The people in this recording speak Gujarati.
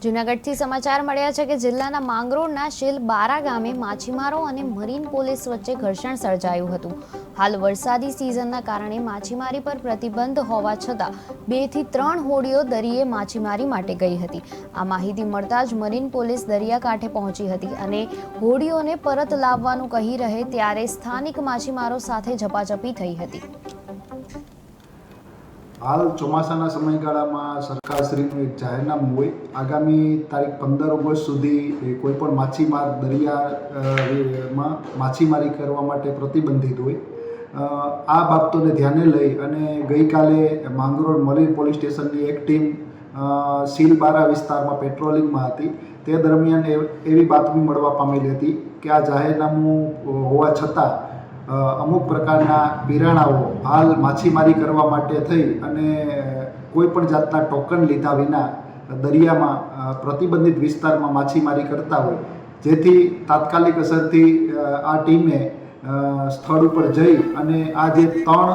જૂનાગઢથી સમાચાર મળ્યા છે કે જિલ્લાના માંગરોળના શીલબારા ગામે માછીમારો અને મરીન પોલીસ વચ્ચે ઘર્ષણ સર્જાયું હતું। હાલ વરસાદી સિઝનના કારણે માછીમારી પર પ્રતિબંધ હોવા છતાં 2 થી 3 હોડીઓ દરિયે માછીમારી માટે ગઈ હતી। આ માહિતી મળતા જ મરીન પોલીસ દરિયાકાંઠે પહોંચી હતી અને હોડીઓને પરત લાવવાનું કહી રહે ત્યારે સ્થાનિક માછીમારો સાથે ઝપાઝપી થઈ હતી। हाल ચોમાસાના સમયગાળામાં સરકારશ્રીનું એક જાહેરનામું હોય આગામી તારીખ 15 ઓગસ્ટ સુધી કોઈપણ માછીમાર દરિયામાં માછીમારી કરવા માટે પ્રતિબંધિત હોય। આ બાબતોને ધ્યાને લઈ અને ગઈકાલે માંગરોળ મરીન પોલીસ સ્ટેશનની એક ટીમ શીલબારા વિસ્તારમાં પેટ્રોલિંગમાં હતી। તે દરમિયાન એવી બાતમી મળવા પામેલી હતી કે આ જાહેરનામું હોવા છતાં અમુક પ્રકારના પીરાણાઓ હાલ માછીમારી કરવા માટે થઈ અને કોઈ પણ જાતના ટોકન લીધા વિના દરિયામાં પ્રતિબંધિત વિસ્તારમાં માછીમારી કરતા હોય, જેથી તાત્કાલિક અસરથી આ ટીમે સ્થળ ઉપર જઈ અને આ જે 3